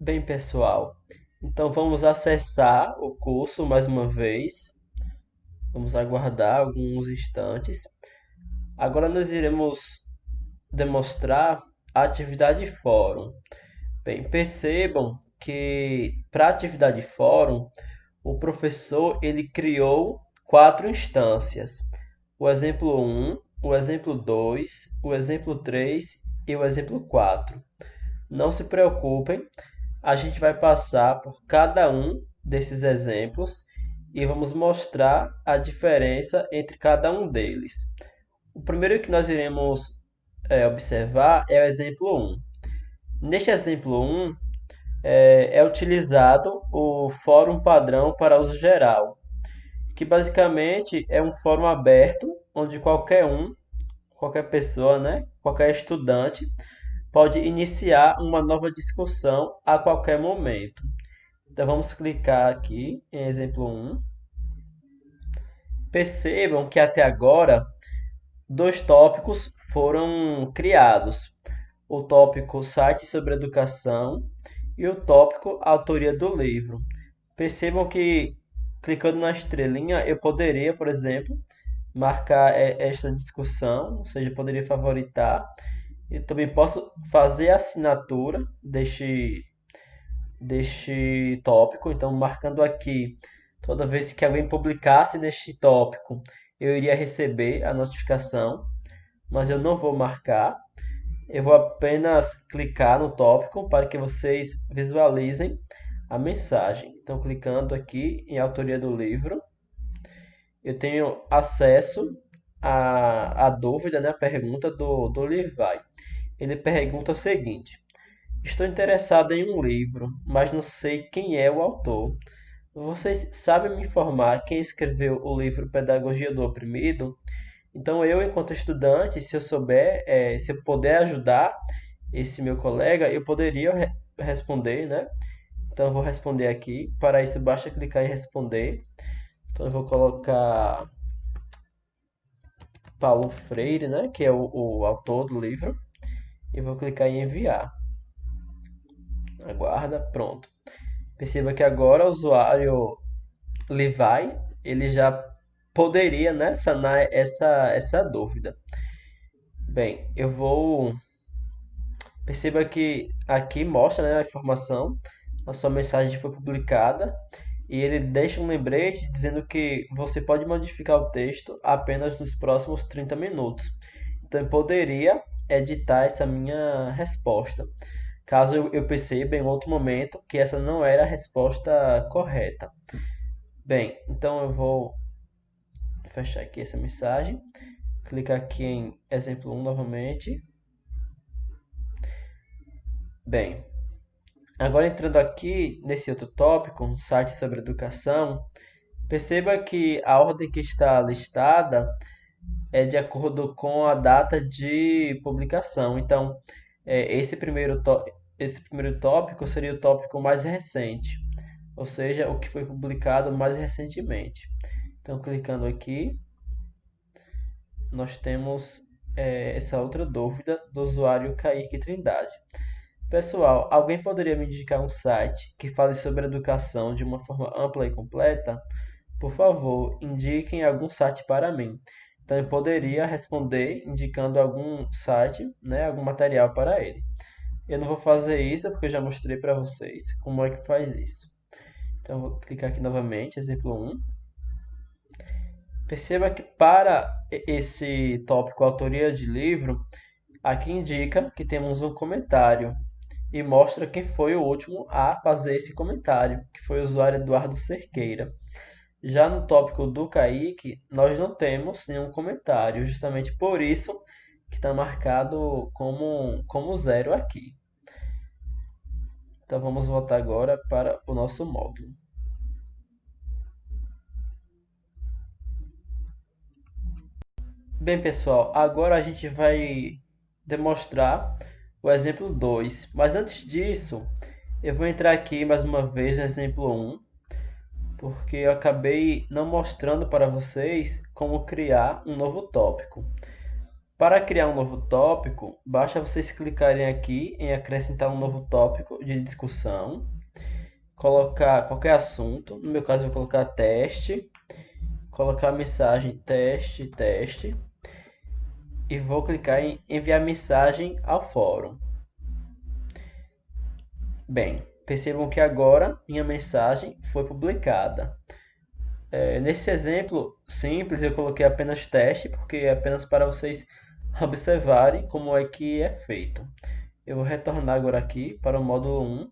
Bem, pessoal, então vamos acessar o curso mais uma vez. Vamos aguardar alguns instantes. Agora nós iremos demonstrar a atividade fórum. Bem, percebam que para a atividade fórum, o professor ele criou quatro instâncias: o exemplo 1, o exemplo 2, o exemplo 3 e o exemplo 4. Não se preocupem, a gente vai passar por cada um desses exemplos e vamos mostrar a diferença entre cada um deles. O primeiro que nós iremos observar é o exemplo 1. Neste exemplo 1, é utilizado o fórum padrão para uso geral, que basicamente é um fórum aberto onde qualquer pessoa, né, qualquer estudante pode iniciar uma nova discussão a qualquer momento. Então vamos clicar aqui em exemplo 1. Percebam que até agora dois tópicos foram criados: o tópico site sobre educação e o tópico autoria do livro. Percebam que clicando na estrelinha eu poderia, por exemplo, marcar esta discussão, ou seja, poderia favoritar. Eu também posso fazer a assinatura deste tópico. Então, marcando aqui, toda vez que alguém publicasse neste tópico, eu iria receber a notificação, mas eu não vou marcar. Eu vou apenas clicar no tópico para que vocês visualizem a mensagem. Então, clicando aqui em autoria do livro, eu tenho acesso à dúvida, né, a pergunta do Levi. Ele pergunta o seguinte: estou interessado em um livro, mas não sei quem é o autor. Vocês sabem me informar quem escreveu o livro Pedagogia do Oprimido? Então eu, enquanto estudante, se eu souber, se eu puder ajudar esse meu colega, eu poderia responder, né? Então eu vou responder aqui. Para isso basta clicar em responder. Então eu vou colocar Paulo Freire, né? Que é o autor do livro. E vou clicar em enviar. Aguarda, pronto. Perceba que agora o usuário Levi, ele já poderia, né, sanar essa dúvida. Bem, eu vou... Perceba que aqui mostra, né, a informação, a sua mensagem foi publicada e ele deixa um lembrete dizendo que você pode modificar o texto apenas nos próximos 30 minutos. Então eu poderia editar essa minha resposta, caso eu perceba em outro momento que essa não era a resposta correta. Bem, então eu vou fechar aqui essa mensagem, clicar aqui em exemplo 1 novamente. Bem, agora entrando aqui nesse outro tópico, um site sobre educação, perceba que a ordem que está listada é de acordo com a data de publicação. Então, esse primeiro tópico seria o tópico mais recente, ou seja, o que foi publicado mais recentemente. Então, clicando aqui, nós temos essa outra dúvida do usuário Kaique Trindade. Pessoal, alguém poderia me indicar um site que fale sobre educação de uma forma ampla e completa? Por favor, indiquem algum site para mim. Então eu poderia responder indicando algum site, né, algum material para ele. Eu não vou fazer isso porque eu já mostrei para vocês como é que faz isso. Então eu vou clicar aqui novamente, exemplo 1. Perceba que para esse tópico autoria de livro, aqui indica que temos um comentário e mostra quem foi o último a fazer esse comentário, que foi o usuário Eduardo Cerqueira. Já no tópico do Kaique, nós não temos nenhum comentário, justamente por isso que está marcado como zero aqui. Então vamos voltar agora para o nosso módulo. Bem, pessoal, agora a gente vai demonstrar o exemplo 2. Mas antes disso, eu vou entrar aqui mais uma vez no exemplo 1, porque eu acabei não mostrando para vocês como criar um novo tópico. Para criar um novo tópico, basta vocês clicarem aqui em acrescentar um novo tópico de discussão, colocar qualquer assunto, no meu caso eu vou colocar teste, colocar a mensagem teste, teste, e vou clicar em enviar mensagem ao fórum. Bem, percebam que agora minha mensagem foi publicada. Nesse exemplo simples eu coloquei apenas teste, porque é apenas para vocês observarem como é que é feito. Eu vou retornar agora aqui para o módulo 1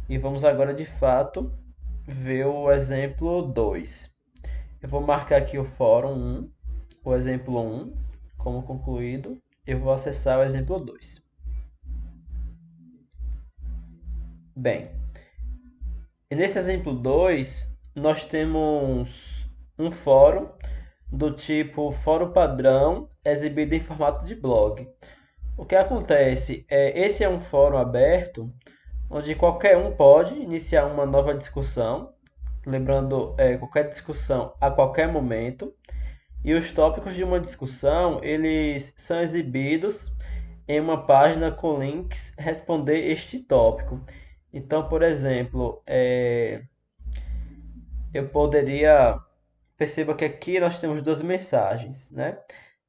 e vamos agora de fato ver o exemplo 2. Eu vou marcar aqui o fórum 1, o exemplo 1 como concluído. Eu vou acessar o exemplo 2. Bem, nesse exemplo 2 nós temos um fórum do tipo fórum padrão exibido em formato de blog. O que acontece esse é um fórum aberto onde qualquer um pode iniciar uma nova discussão, lembrando qualquer discussão a qualquer momento, e os tópicos de uma discussão eles são exibidos em uma página com links responder este tópico. Então, por exemplo, eu poderia perceba que aqui nós temos duas mensagens, né?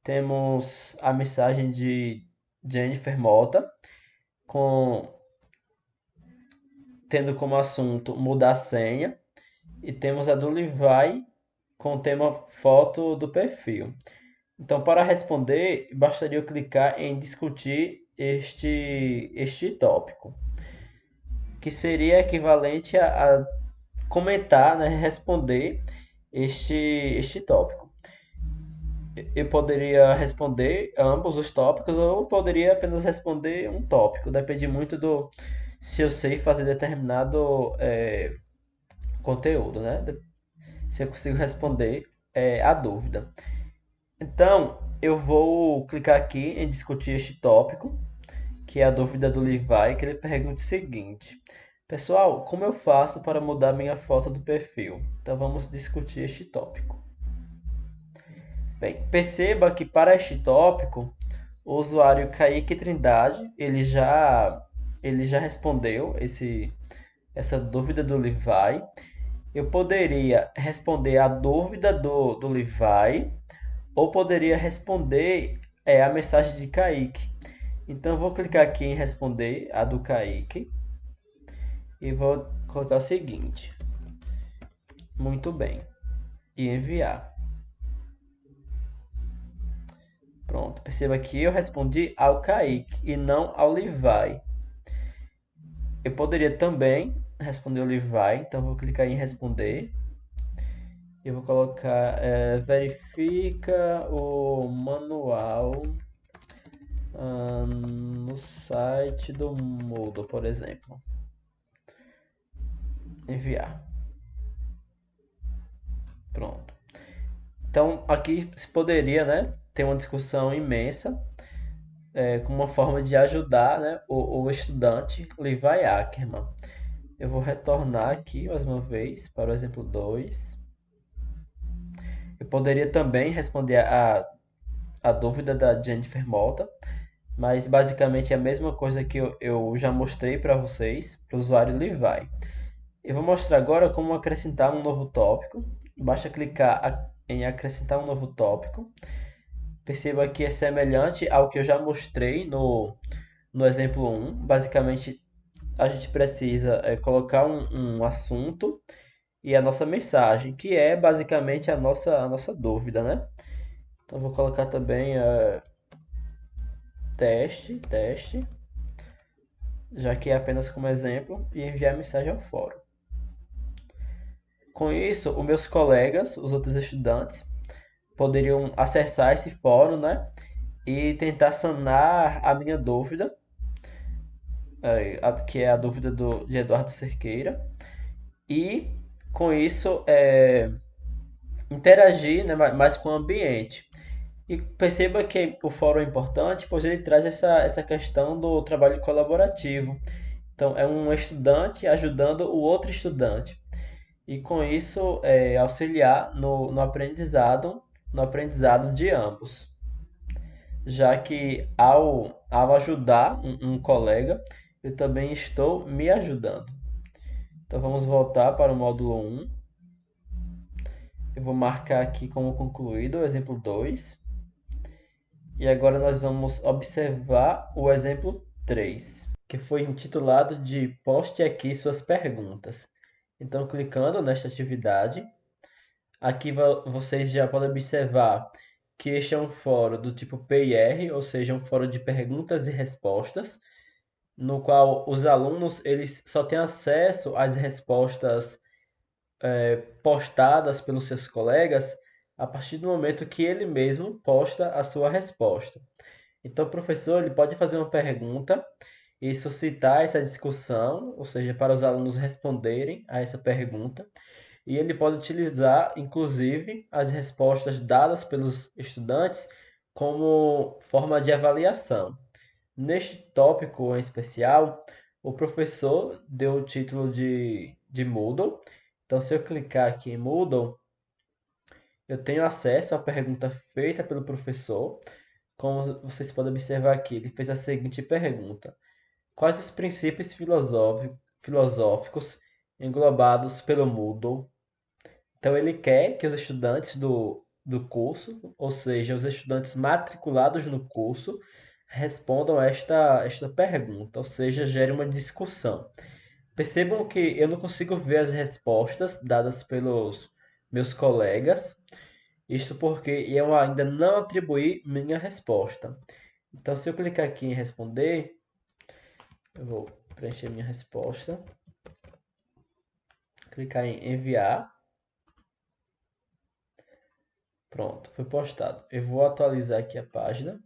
Temos a mensagem de Jennifer Mota, tendo como assunto mudar a senha, e temos a do Levi com o tema foto do perfil. Então, para responder, bastaria eu clicar em discutir este tópico, que seria equivalente a comentar, né, responder este tópico. Eu poderia responder ambos os tópicos ou poderia apenas responder um tópico. Depende muito do se eu sei fazer determinado conteúdo, né? Se eu consigo responder a dúvida. Então, eu vou clicar aqui em discutir este tópico, que é a dúvida do Levi, que ele pergunta o seguinte: pessoal, como eu faço para mudar minha foto do perfil? Então vamos discutir este tópico. Bem, perceba que para este tópico, o usuário Kaique Trindade, ele já respondeu essa dúvida do Levi. Eu poderia responder a dúvida do Levi ou poderia responder a mensagem de Kaique. Então eu vou clicar aqui em responder a do Kaique e vou colocar o seguinte: muito bem, e enviar. Pronto, perceba que eu respondi ao Kaique e não ao Levi. Eu poderia também responder ao Levi, então vou clicar em responder. Eu vou colocar verifica o manual no site do Moodle, por exemplo. Enviar. Pronto. Então aqui se poderia, né, ter uma discussão imensa como uma forma de ajudar, né, o estudante Levi Ackerman. Eu vou retornar aqui mais uma vez para o exemplo 2. Eu poderia também responder a dúvida da Jennifer Mota, mas basicamente é a mesma coisa que eu já mostrei para vocês, para o usuário Levi. Eu vou mostrar agora como acrescentar um novo tópico. Basta clicar em acrescentar um novo tópico. Perceba que é semelhante ao que eu já mostrei no exemplo 1. Basicamente, a gente precisa colocar um assunto e a nossa mensagem, que é basicamente a nossa dúvida, né? Então, vou colocar também teste, já que é apenas como exemplo, e enviar a mensagem ao fórum. Com isso, os meus colegas, os outros estudantes, poderiam acessar esse fórum, né? E tentar sanar a minha dúvida, que é a dúvida de Eduardo Cerqueira. E, com isso, interagir, né, mais com o ambiente. E perceba que o fórum é importante, pois ele traz essa questão do trabalho colaborativo. Então, é um estudante ajudando o outro estudante. E com isso, auxiliar no aprendizado de ambos. já que ao ajudar um colega, eu também estou me ajudando. Então vamos voltar para o módulo 1. Eu vou marcar aqui como concluído o exemplo 2. E agora nós vamos observar o exemplo 3, que foi intitulado de Poste aqui suas perguntas. Então, clicando nesta atividade, aqui vocês já podem observar que este é um fórum do tipo PIR, ou seja, um fórum de perguntas e respostas, no qual os alunos eles só têm acesso às respostas postadas pelos seus colegas a partir do momento que ele mesmo posta a sua resposta. Então, o professor ele pode fazer uma pergunta e suscitar essa discussão, ou seja, para os alunos responderem a essa pergunta. E ele pode utilizar, inclusive, as respostas dadas pelos estudantes como forma de avaliação. Neste tópico em especial, o professor deu o título de Moodle. Então, se eu clicar aqui em Moodle, eu tenho acesso à pergunta feita pelo professor. Como vocês podem observar aqui, ele fez a seguinte pergunta: quais os princípios filosóficos englobados pelo Moodle? Então, ele quer que os estudantes do curso, ou seja, os estudantes matriculados no curso, respondam esta pergunta, ou seja, gere uma discussão. Percebam que eu não consigo ver as respostas dadas pelos meus colegas, isto porque eu ainda não atribuí minha resposta. Então, se eu clicar aqui em responder, eu vou preencher minha resposta, clicar em enviar, pronto, foi postado. Eu vou atualizar aqui a página.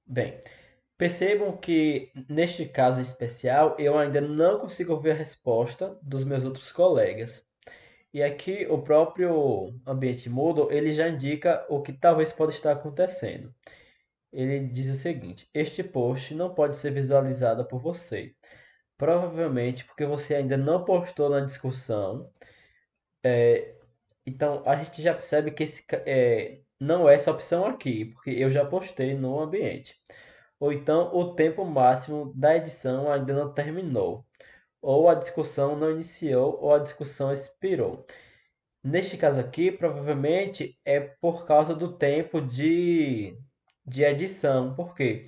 Bem, percebam que neste caso especial eu ainda não consigo ver a resposta dos meus outros colegas. E aqui o próprio ambiente Moodle ele já indica o que talvez pode estar acontecendo. Ele diz o seguinte: este post não pode ser visualizado por você. Provavelmente porque você ainda não postou na discussão. Então a gente já percebe que não é essa opção aqui, porque eu já postei no ambiente. Ou então o tempo máximo da edição ainda não terminou. Ou a discussão não iniciou, ou a discussão expirou. Neste caso aqui, provavelmente é por causa do tempo de edição. Por quê?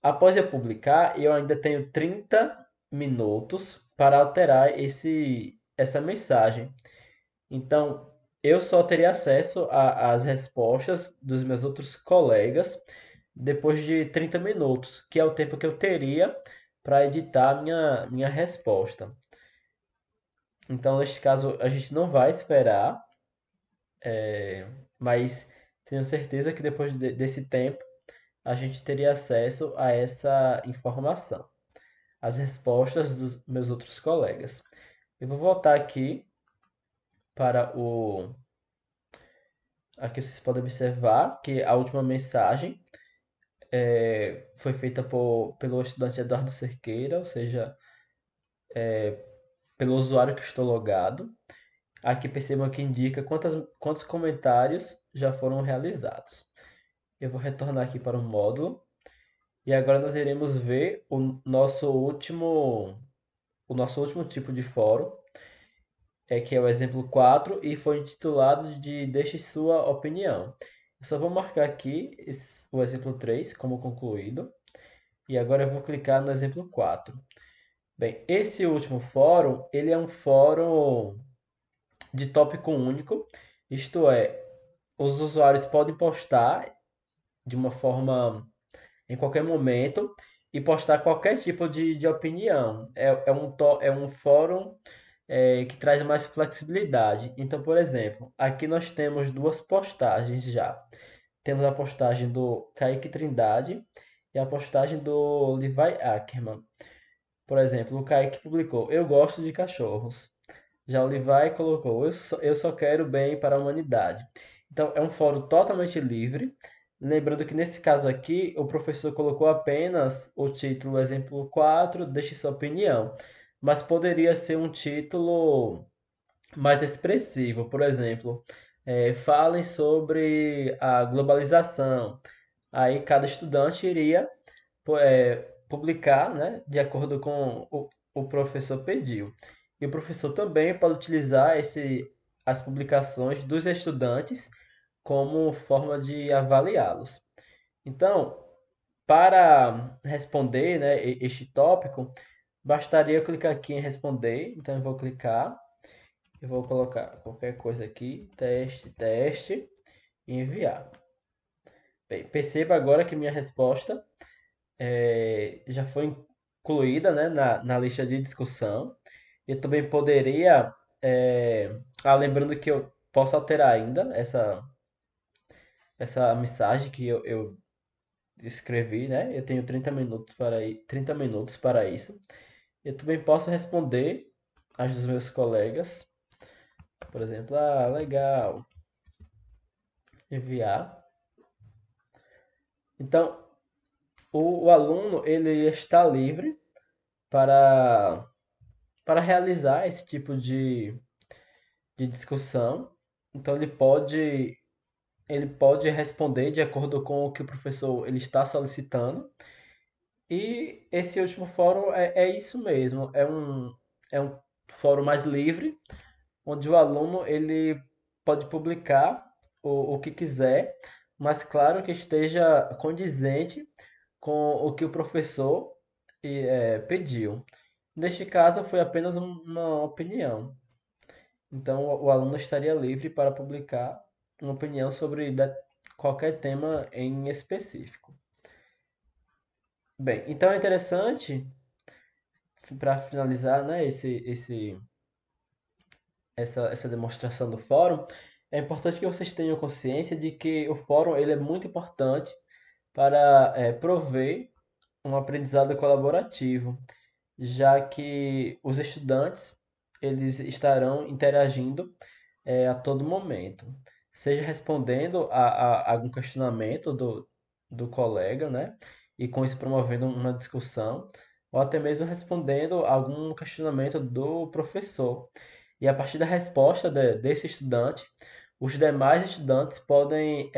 Após eu publicar, eu ainda tenho 30 minutos para alterar essa mensagem. Então, eu só teria acesso às respostas dos meus outros colegas depois de 30 minutos, que é o tempo que eu teria para editar minha resposta. Então, neste caso, a gente não vai esperar, mas tenho certeza que depois desse tempo a gente teria acesso a essa informação, as respostas dos meus outros colegas. Eu vou voltar aqui para o. Aqui vocês podem observar que a última mensagem foi feita pelo estudante Eduardo Cerqueira, ou seja, pelo usuário que estou logado. Aqui percebam que indica quantos comentários já foram realizados. Eu vou retornar aqui para o módulo e agora nós iremos ver o nosso último tipo de fórum, que é o exemplo 4 e foi intitulado de Deixe sua opinião. Eu só vou marcar aqui o exemplo 3 como concluído e agora eu vou clicar no exemplo 4. Bem, esse último fórum, ele é um fórum de tópico único, isto é, os usuários podem postar de uma forma em qualquer momento e postar qualquer tipo de opinião. É um fórum que traz mais flexibilidade. Então, por exemplo, aqui nós temos duas postagens já. Temos a postagem do Kaique Trindade e a postagem do Levi Ackerman. Por exemplo, o Kaique publicou: Eu gosto de cachorros. Já o Levi colocou: eu só quero bem para a humanidade. Então, é um fórum totalmente livre. Lembrando que nesse caso aqui, o professor colocou apenas o título exemplo 4, deixe sua opinião. Mas poderia ser um título mais expressivo. Por exemplo, falem sobre a globalização. Aí cada estudante iria publicar, né, de acordo com o professor pediu. E o professor também pode utilizar as publicações dos estudantes como forma de avaliá-los. Então, para responder, né, este tópico, bastaria eu clicar aqui em responder. Então, eu vou clicar, eu vou colocar qualquer coisa aqui, teste, teste, e enviar. Bem, perceba agora que minha resposta já foi incluída, né, na lista de discussão. Eu também poderia, lembrando que eu posso alterar ainda essa mensagem que eu escrevi, né? Eu tenho 30 minutos para isso. Eu também posso responder as dos meus colegas, por exemplo, legal, enviar. Então, o aluno ele está livre para realizar esse tipo de discussão. Então ele pode responder de acordo com o que o professor ele está solicitando. E esse último fórum é isso mesmo, é um fórum mais livre, onde o aluno ele pode publicar o que quiser, mas claro que esteja condizente com o que o professor pediu. Neste caso, foi apenas uma opinião. Então, o aluno estaria livre para publicar uma opinião sobre qualquer tema em específico. Bem, então é interessante, para finalizar, né, essa demonstração do fórum, é importante que vocês tenham consciência de que o fórum ele é muito importante para prover um aprendizado colaborativo, já que os estudantes eles estarão interagindo a todo momento, seja respondendo a algum questionamento do colega, né? E com isso promovendo uma discussão, ou até mesmo respondendo a algum questionamento do professor. E a partir da resposta desse estudante, os demais estudantes podem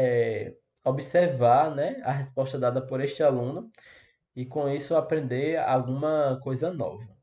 observar, né, a resposta dada por este aluno e com isso aprender alguma coisa nova.